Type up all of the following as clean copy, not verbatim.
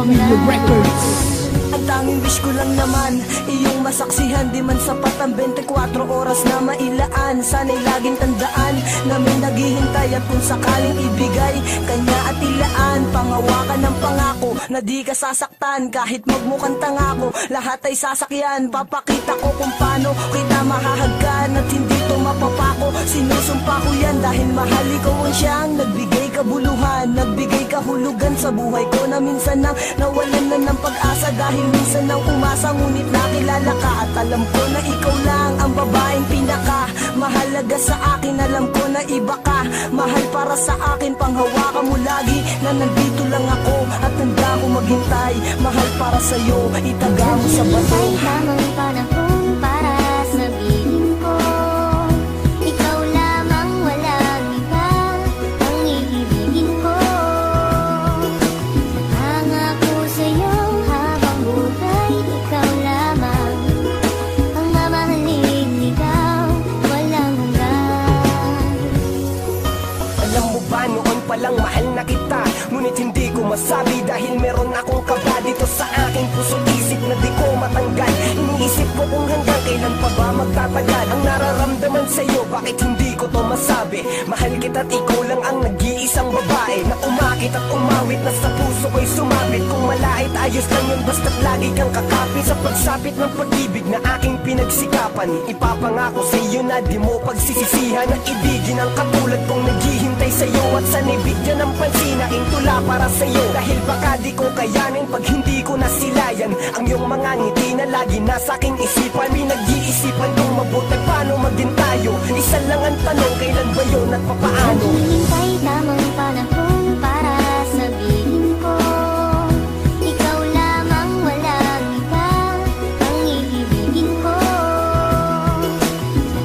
Pamilya Records. Ang tanging wish ko lang naman, iyong masaksihan. Di man sapat ang 24 oras na mailaan. Sana'y laging tandaan na may naghihintay. At kung sakaling ibigay, kanya at ilaan. Pangawakan ng pangako na di ka sasaktan. Kahit magmukhang tanga ko, lahat ay sasakyan. Papakita ko kung paano kita mahahagkan. At hindi to mapapako, sinusumpa ko yan. Dahil mahal ikaw ang siyang nagbigay kabuluhan, nagbigay kahulugan sa buhay ko. Na minsan nang nawalan na ng pag-asa. Dahil minsan nang umasa, ngunit nakilala ka. At alam ko na ikaw lang ang babaeng pinaka mahalaga sa akin. Alam ko na iba ka, mahal para sa akin. Panghawakan mo lagi na nandito lang ako. At handa ko maghintay, mahal para sa'yo. Itaga mo sa bato. Ay tamang panahon para sabihin ko, ikaw lamang, walang iba ang iibigin ko. Nangako sa'yo habang buhay, ikaw lamang ang mamahalin, ikaw walang hanggan. Alam mo ba noon palang mahal na kita, ngunit hindi ko masabi dahil meron akong kaba dito sa aking puso't isip na di ko matanggal. Iniisip ko kung hanggang kailan pa ba magtatagal ang nararamdaman sa'yo, bakit hindi ko to masabi. Mahal kita at ikaw lang ang nag-iisang babae na umakit at umawit na sa puso ko'y sumabit. Kung malait ayos lang yun basta't lagi kang kakapit sa pagsapit ng pag-ibig na aking pinagsikapan. Ipapangako sa'yo na di mo pagsisisihan na ibigin ang katulad kong naghihintay sa'yo. At sana'y bigyan ng pansin aking tula para sa'yo. Dahil baka di ko kayanin pag hindi ko nasilayan ang iyong mga ngiti na lagi nasa aking isipan. Pinag-iisipan kong mabuti paano maging tayo. Isa lang ang tanong, kailan ba yun at papaano? Naghihintay tamang panahon para sabihin ko, ikaw lamang, walang iba ang iibigin ko.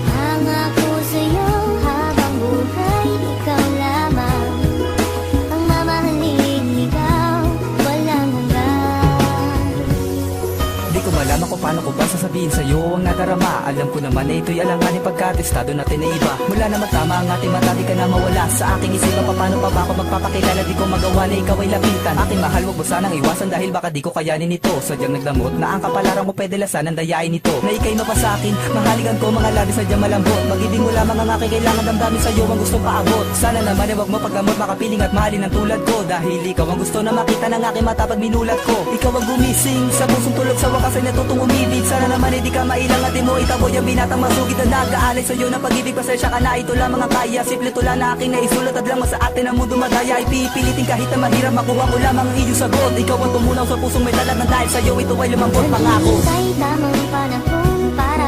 Nangako sa'yo habang buhay, ikaw lamang ang mamahalin, ikaw walang hanggan. Di ko malaman kung paano ko ba sasabihin sa'yo ang nadarama. Alam ko naman na ito'y alanganin pagkatestado natin na iba. Mula na magtama ang ating mata, di ka na mawala sa aking isipan. Paano pa ba ako magpapakilala, di ko magawa na ikaw ay lapitan. Aking mahal, wag mo sanang iwasan dahil baka di ko kayanin ito. Sadyang nagdamot na ang kapalaran mo, pwede lasan ang dayain nito. Na ika'y mapasakin, mahaligan ko mga labi sadyang malambot. Mag-ibig mo lamang ang aking kailangan, damdamin sa'yo ang gustong paabot. Sana naman ay wag mo paggamot, makapiling at mahalin ang tulad ko. Dahil ikaw ang gusto na makita ng aking mata pag minulat ko. Ikaw ang gumising sa pusong tulog, sa wakas ay natutong umibig. Sana naman ay di ka mailang at di mo itaboy ang binatang masugid na nag-aalay sa'yo ng pag-ibig. Pasensya ka na, ito lamang ang kaya. Simple tula na aking naisulat at lang sa atin ang mundo madaya. Ipipilitin kahit na mahirap, makuha ko lamang ang iyong sagot. Ikaw ang tumunaw sa pusong may talat na dahil sa'yo ito ay lumambot pangako. Naghihintay tamang panahon para